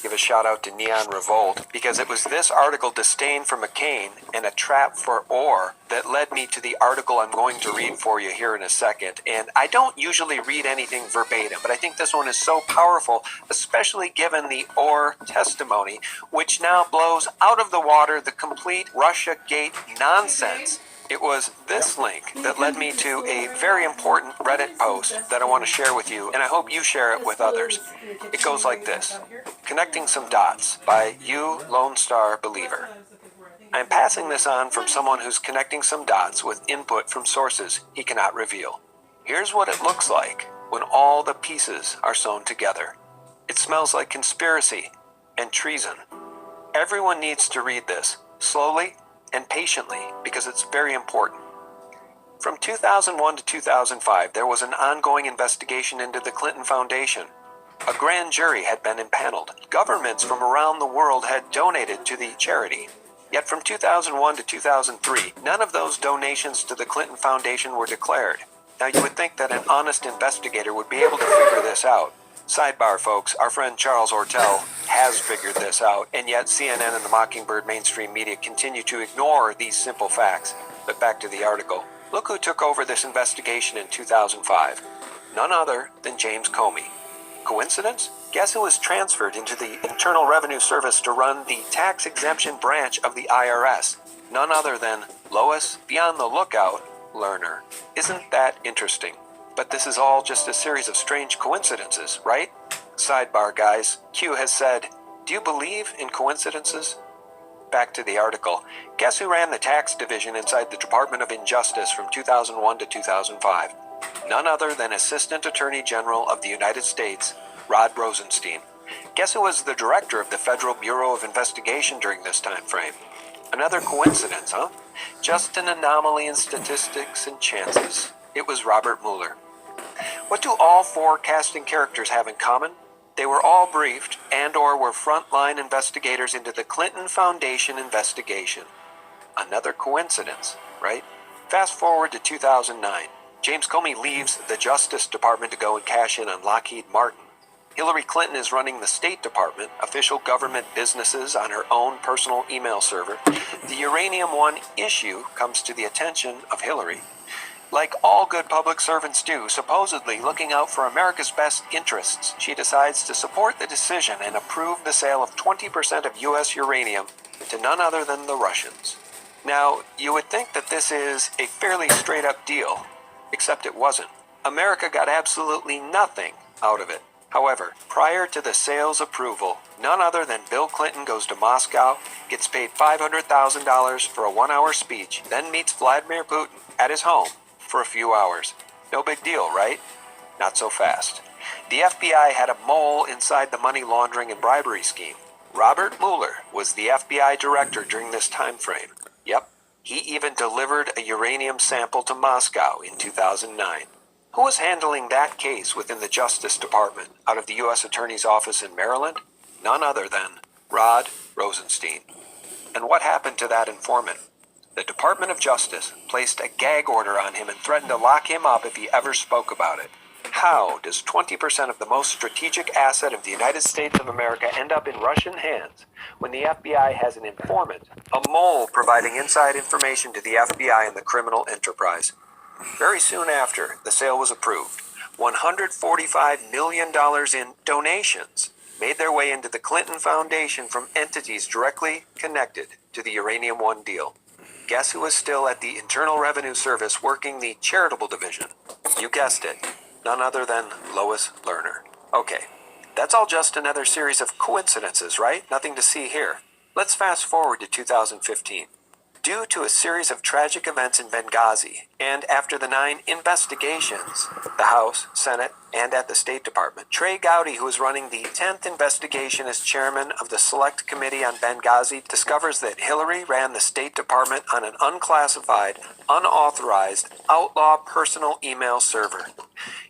give a shout out to Neon Revolt, because it was this article, Disdain for McCain and a Trap for Orr, that led me to the article I'm going to read for you here in a second. And I don't usually read anything verbatim, but I think this one is so powerful, especially given the Orr testimony, which now blows out of the water the complete Russiagate nonsense. It was this link that led me to a very important Reddit post that I want to share with you, and I hope you share it with others. It goes like this: Connecting Some Dots by You Lone Star Believer. I am passing this on from someone who's connecting some dots with input from sources he cannot reveal. Here's what it looks like when all the pieces are sewn together. It smells like conspiracy and treason. Everyone needs to read this slowly and patiently, because it's very important. From 2001 to 2005, there was an ongoing investigation into the Clinton Foundation. A grand jury had been impaneled. Governments from around the world had donated to the charity. Yet from 2001 to 2003, none of those donations to the Clinton Foundation were declared. Now, you would think that an honest investigator would be able to figure this out. Sidebar, folks, our friend Charles Ortel has figured this out, and yet CNN and the Mockingbird mainstream media continue to ignore these simple facts. But back to the article. Look who took over this investigation in 2005. None other than James Comey. Coincidence? Guess who was transferred into the Internal Revenue Service to run the tax exemption branch of the IRS? None other than Lois Beyond the Lookout Lerner. Isn't that interesting? But this is all just a series of strange coincidences, right? Sidebar, guys. Q has said, do you believe in coincidences? Back to the article. Guess who ran the tax division inside the Department of Injustice from 2001 to 2005? None other than Assistant Attorney General of the United States, Rod Rosenstein. Guess who was the director of the Federal Bureau of Investigation during this time frame? Another coincidence, huh? Just an anomaly in statistics and chances. It was Robert Mueller. What do all four casting characters have in common? They were all briefed and/or were frontline investigators into the Clinton Foundation investigation. Another coincidence, right? Fast forward to 2009. James Comey leaves the Justice Department to go and cash in on Lockheed Martin. Hillary Clinton is running the State Department, official government businesses on her own personal email server. The Uranium One issue comes to the attention of Hillary. Like all good public servants do, supposedly looking out for America's best interests, she decides to support the decision and approve the sale of 20% of U.S. uranium to none other than the Russians. Now, you would think that this is a fairly straight-up deal, except it wasn't. America got absolutely nothing out of it. However, prior to the sale's approval, none other than Bill Clinton goes to Moscow, gets paid $500,000 for a one-hour speech, then meets Vladimir Putin at his home for a few hours. No big deal, right? Not so fast. The FBI had a mole inside the money laundering and bribery scheme. Robert Mueller was the FBI director during this time frame. Yep, he even delivered a uranium sample to Moscow in 2009. Who was handling that case within the Justice Department out of the U.S. Attorney's Office in Maryland? None other than Rod Rosenstein. And what happened to that informant? The Department of Justice placed a gag order on him and threatened to lock him up if he ever spoke about it. How does 20% of the most strategic asset of the United States of America end up in Russian hands when the FBI has an informant, a mole providing inside information to the FBI and the criminal enterprise? Very soon after, the sale was approved. $145 million in donations made their way into the Clinton Foundation from entities directly connected to the Uranium One deal. Guess who was still at the Internal Revenue Service working the charitable division? You guessed it. None other than Lois Lerner. Okay, that's all just another series of coincidences, right? Nothing to see here. Let's fast forward to 2015. Due to a series of tragic events in Benghazi, and after the 9 investigations, the House, Senate, and at the State Department, Trey Gowdy, who is running the 10th investigation as chairman of the Select Committee on Benghazi, discovers that Hillary ran the State Department on an unclassified, unauthorized, outlaw personal email server.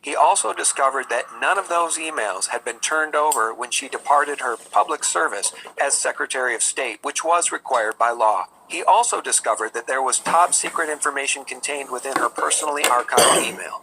He also discovered that none of those emails had been turned over when she departed her public service as Secretary of State, which was required by law. He also discovered that there was top secret information contained within her personally archived email.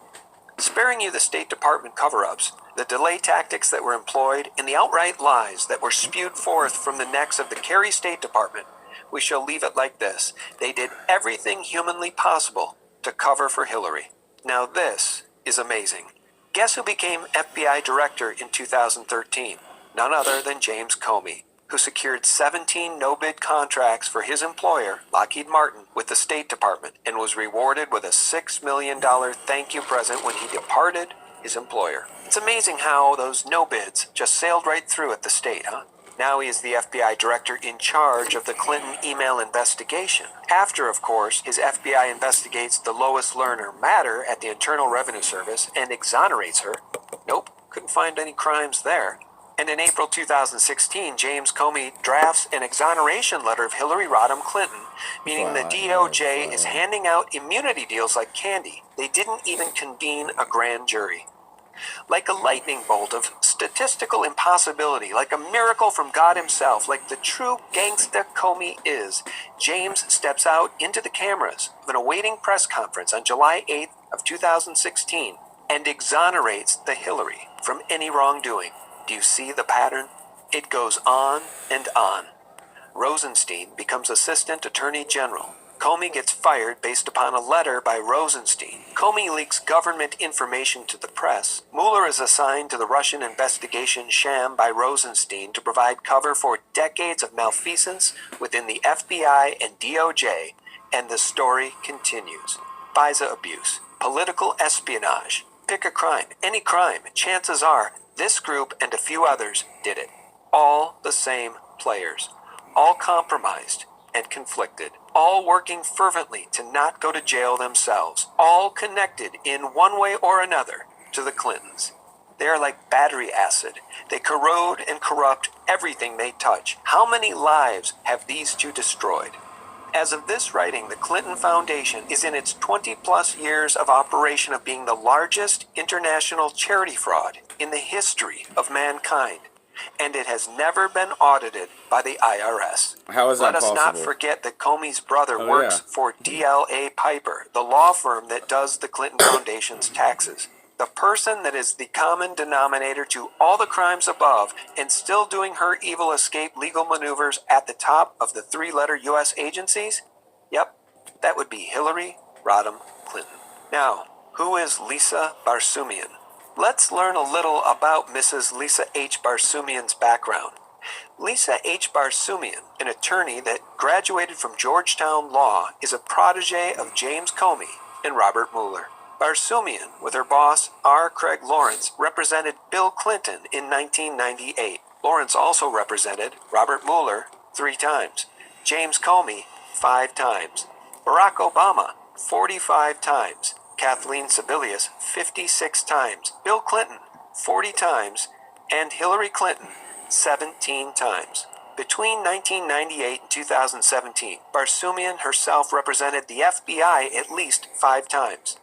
Sparing you the State Department cover-ups, the delay tactics that were employed, and the outright lies that were spewed forth from the necks of the Kerry State Department, we shall leave it like this. They did everything humanly possible to cover for Hillary. Now this is amazing. Guess who became FBI director in 2013? None other than James Comey, who secured 17 no-bid contracts for his employer, Lockheed Martin, with the State Department and was rewarded with a $6 million thank you present when he departed his employer. It's amazing how those no-bids just sailed right through at the state, huh? Now he is the FBI director in charge of the Clinton email investigation. After, of course, his FBI investigates the Lois Lerner matter at the Internal Revenue Service and exonerates her. Nope, couldn't find any crimes there. And in April 2016, James Comey drafts an exoneration letter of Hillary Rodham Clinton, meaning the DOJ is handing out immunity deals like candy. They didn't even convene a grand jury. Like a lightning bolt of statistical impossibility, like a miracle from God himself, like the true gangsta Comey is, James steps out into the cameras of an awaiting press conference on July 8th of 2016 and exonerates the Hillary from any wrongdoing. Do you see the pattern? It goes on and on. Rosenstein becomes Assistant Attorney General. Comey gets fired based upon a letter by Rosenstein. Comey leaks government information to the press. Mueller is assigned to the Russian investigation sham by Rosenstein to provide cover for decades of malfeasance within the FBI and DOJ, and the story continues. FISA abuse, political espionage. Pick a crime, any crime. Chances are this group and a few others did it. All the same players, all compromised and conflicted, all working fervently to not go to jail themselves, all connected in one way or another to the Clintons. They are like battery acid. They corrode and corrupt everything they touch. How many lives have these two destroyed? As of this writing, the Clinton Foundation is in its 20-plus years of operation of being the largest international charity fraud in the history of mankind, and it has never been audited by the IRS. How is that Let us possible? not forget that Comey's brother works for DLA Piper, the law firm that does the Clinton Foundation's taxes. The person that is the common denominator to all the crimes above and still doing her evil escape legal maneuvers at the top of the three-letter U.S. agencies? Yep, that would be Hillary Rodham Clinton. Now, who is Lisa Barsoomian? Let's learn a little about Mrs. Lisa H. Barsoomian's background. Lisa H. Barsoomian, an attorney that graduated from Georgetown Law, is a protege of James Comey and Robert Mueller. Barsoomian, with her boss R. Craig Lawrence, represented Bill Clinton in 1998. Lawrence also represented Robert Mueller 3 times, James Comey 5 times, Barack Obama 45 times, Kathleen Sebelius 56 times, Bill Clinton 40 times, and Hillary Clinton 17 times. Between 1998 and 2017, Barsoomian herself represented the FBI at least 5 times.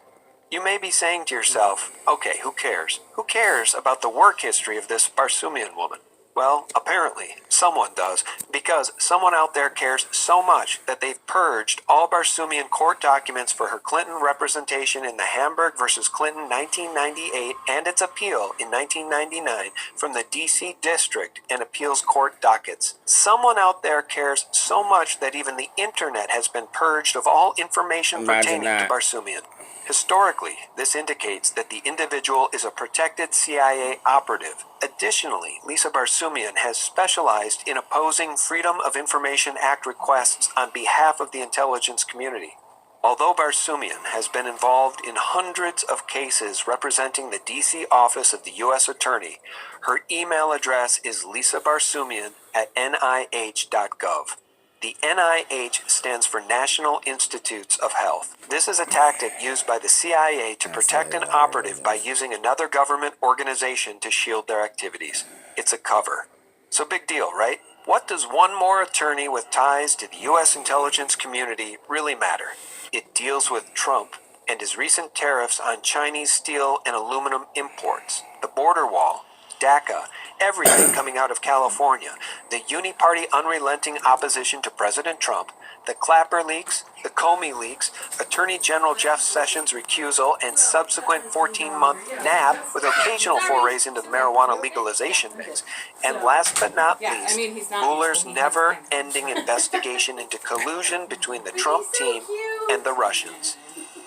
You may be saying to yourself, okay, who cares? Who cares about the work history of this Barsoomian woman? Well, apparently, someone does, because someone out there cares so much that they've purged all Barsoomian court documents for her Clinton representation in the Hamburg versus Clinton 1998 and its appeal in 1999 from the D.C. District and Appeals Court dockets. Someone out there cares so much that even the internet has been purged of all information pertaining to Barsoomian. Historically, this indicates that the individual is a protected CIA operative. Additionally, Lisa Barsoomian has specialized in opposing Freedom of Information Act requests on behalf of the intelligence community. Although Barsoomian has been involved in hundreds of cases representing the D.C. office of the U.S. Attorney, her email address is lisabarsoomian@nih.gov. The NIH stands for National Institutes of Health. This is a tactic used by the CIA to protect an operative by using another government organization to shield their activities. It's a cover. So big deal, right? What does one more attorney with ties to the U.S. intelligence community really matter? It deals with Trump and his recent tariffs on Chinese steel and aluminum imports, the border wall, DACA, everything coming out of California, the uni-party unrelenting opposition to President Trump, The Clapper leaks, the Comey leaks, Attorney General Jeff Sessions' recusal and subsequent 14-month nap with occasional forays into the marijuana legalization mix, and last but not least, Mueller's never-ending investigation into collusion between the Trump team and the Russians.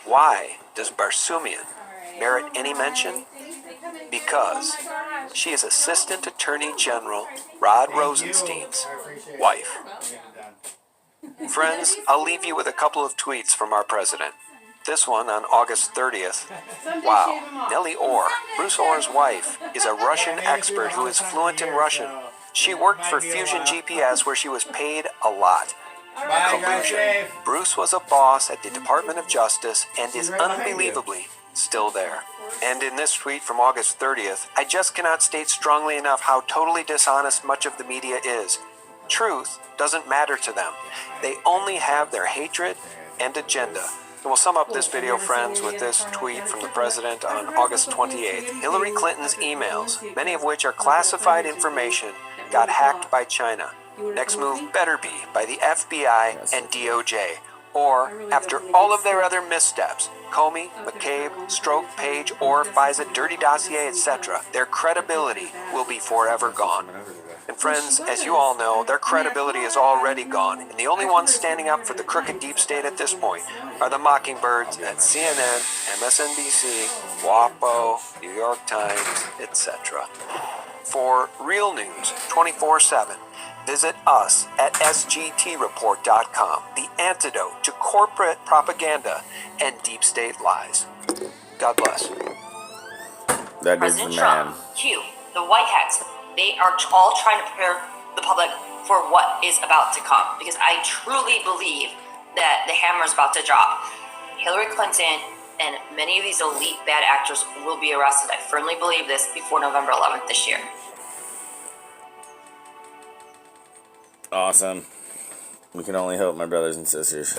Why does Barsoomian merit any mention? Because she is Assistant Attorney General Rod Rosenstein's wife. Friends, I'll leave you with a couple of tweets from our president. This one on August 30th. Wow, Nellie Orr, Bruce Orr's wife, is a Russian expert who is fluent in Russian. She worked for Fusion GPS where she was paid a lot. Collusion. Bruce was a boss at the Department of Justice and is unbelievably still there. And in this tweet from August 30th, I just cannot state strongly enough how totally dishonest much of the media is. Truth doesn't matter to them. They only have their hatred and agenda. And we'll sum up this video, friends, with this tweet from the president on August 28th. Hillary Clinton's emails, many of which are classified information, got hacked by China. Next move better be by the FBI and DOJ. Or, after all of their other missteps, Comey, McCabe, Strzok, Page, Orr, FISA, Dirty Dossier, etc., their credibility will be forever gone. And friends, as you all know, their credibility is already gone, and the only ones standing up for the crooked deep state at this point are the mockingbirds at CNN, MSNBC, WAPO, New York Times, etc. For real news 24/7, visit us at sgtreport.com, the antidote to corporate propaganda and deep state lies. God bless. That is the man. Q, the white hats, they are all trying to prepare the public for what is about to come. Because I truly believe that the hammer is about to drop. Hillary Clinton and many of these elite bad actors will be arrested. I firmly believe this before November 11th this year. Awesome. We can only hope, my brothers and sisters.